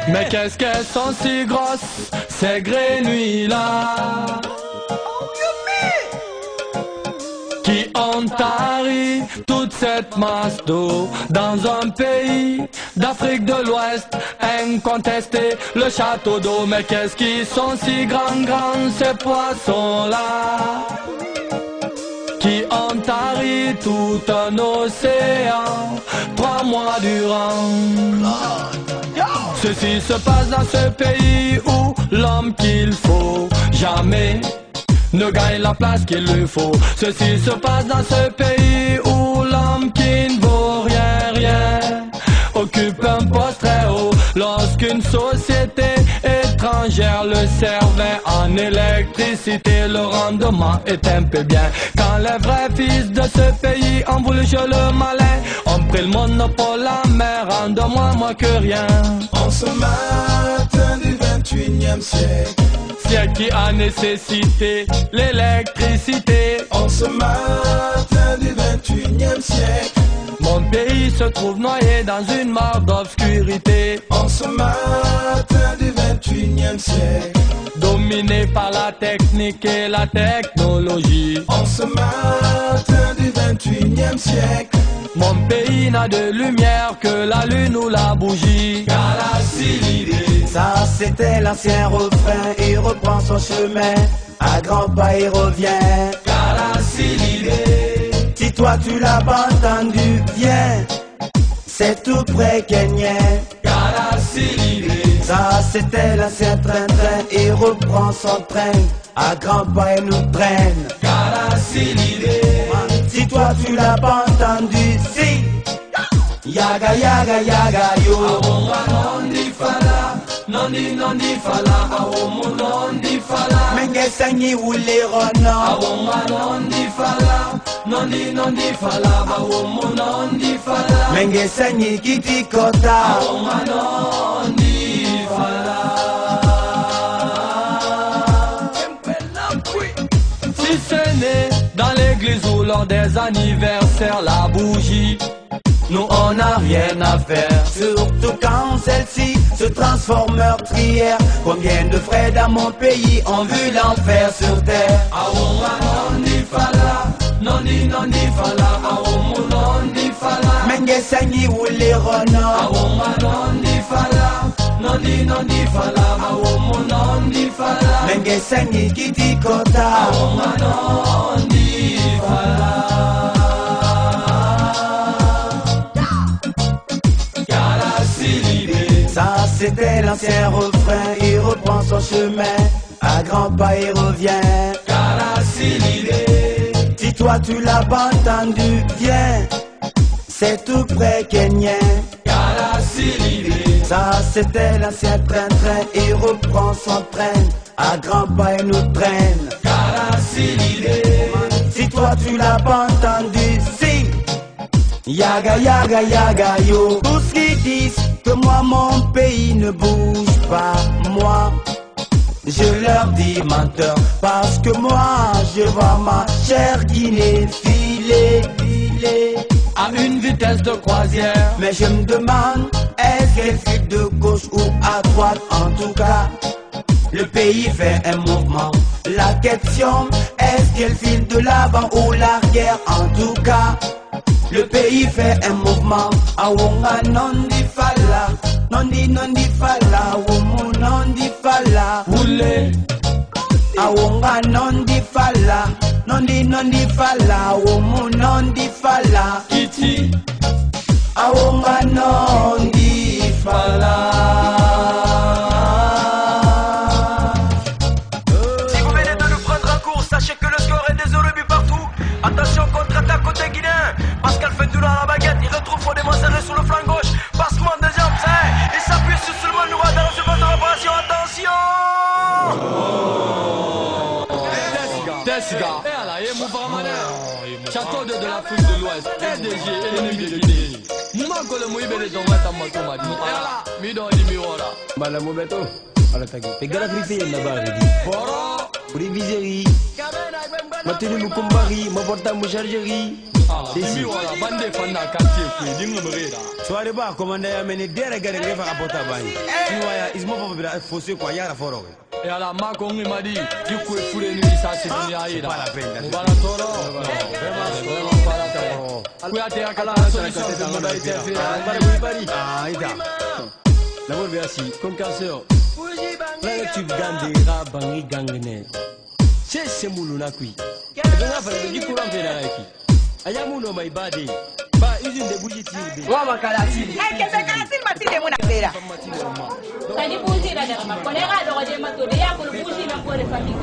Mais qu'est-ce qu'elles sont si grosses, ces grenouilles-là, qui ont tari toute cette masse d'eau dans un pays d'Afrique de l'Ouest incontesté, le château d'eau. Mais qu'est-ce qui sont si grands ces poissons-là, qui ont tari tout un océan 3 mois durant. Ceci se passe dans ce pays où l'homme qu'il faut jamais ne gagne la place qu'il lui faut. Ceci se passe dans ce pays où l'homme qui ne vaut rien occupe un poste très haut. Lorsqu'une société étrangère le servait en électricité, le rendement est un peu bien. Quand les vrais fils de ce pays ont voulu jouer le malin, ont pris le monopole en mer, rende-moi moins que rien. En ce matin du 21e siècle qui a nécessité l'électricité. En ce matin du 21e siècle, mon pays se trouve noyé dans une mare d'obscurité. En ce matin du 21e siècle, dominé par la technique et la technologie. En ce matin du 21e siècle, mon pays n'a de lumière que la lune ou la bougie. Galassie l'idée, ça c'était l'ancien refrain, il reprend son chemin, à grands pas il revient. Galassie l'idée, si toi tu l'as pas entendu, viens, c'est tout près Kenyan. Galassie l'idée, ça c'était l'ancien train-train, il reprend son train, à grands pas il nous traîne. Galassie l'idée, si toi tu l'as pas entendu, si yaga yaga yaga yo. Awonga nondi fala, nondi fala, awomu nondi fala. Menge sanyi wule rono. Awonga nondi fala, nondi fala, awomu nondi fala. Menge sanyi kiti kota. Awonga nondi fala. Si ce n'est dans l'église ou lors des anniversaires, la bougie, nous on n'a rien à faire. Surtout quand celle-ci se transforme meurtrière. Combien de frères dans mon pays ont vu l'enfer sur terre. Awonga nondi fala, nondi fala, awomu nondi fala. Menge sanyi wule rono. Awonga nondi fala, nondi fala, awomu nondi fala. Menge sanyi kiti kota. Awonga nondi fala. Ça c'était l'ancien refrain, il reprend son chemin, à grands pas il revient. Galassie l'idée, si toi tu l'as pas entendu, viens, c'est tout près Kenyan. Galassie l'idée, ça c'était l'ancien train-train, il reprend son train, à grands pas il nous traîne. Galassie l'idée, si toi tu l'as pas entendu, si yaga yaga yaga yo. Tous qui disent que moi mon pays ne bouge pas, moi je leur dis menteur, parce que moi je vois ma chère Guinée filer à une vitesse de croisière. Mais je me demande, est-ce qu'elle file de gauche ou à droite? En tout cas, le pays fait un mouvement. La question, est-ce qu'elle file de l'avant ou l'arrière? En tout cas, le pays fait un mouvement. Awonga nondi fala, nondi fala, womu nondi fala. Oulé, Awonga nondi fala, nondi fala, womu nondi fala. Kiti, Awonga nondi fala. Si vous venez de nous prendre en cours, sachez que le score est des euros partout. Attention, contre-attaque côté guinéen. Pascal fait tout dans la baguette, il retrouve Fodéma serré sur le flanc gauche. Passement de jambes, il s'appuie sur Sulman Noura dans le chemin de réparation. Attention! Desiga, et là, et Mouvamane, château de l'Afrique de l'Ouest, RDG, ennemi de Guinée. Moumako le Mouibé de Domata Motomadi, Mido Limiora. Balamo Beto, Alatagi. Et Galafri, il n'a pas dit. Foro, Briviserie, Matenu Mukumbari, Maporta Mouchargerie. Dimi wala bande fanna quartier ku dinga mreda. Soare ba commande ya meni dere gare ngefa kapota bani. Siwaya ismo papa bila fosse kwa yara foro. Et à la main qu'on m'a dit, du coup, il faut les nuits, ça c'est fini à C'est pas la peine. On va la toro. Vraiment pas la toro. Quoi t'es à la solution de mon été fait. Ah, ida. La bonne version, comme casseur. Là, tu gagnes des rats, bangi, gangne. C'est moulou qui. Et donc, il fallait du courant de la qui. Ayamuno, my body. Pas usine de bougies. Wama kalatili. Qu'est-ce que c'est Mathilde mon affaire? Tadi bougie la dama. Kolera do je mato de ya ko bougie na ko de famille.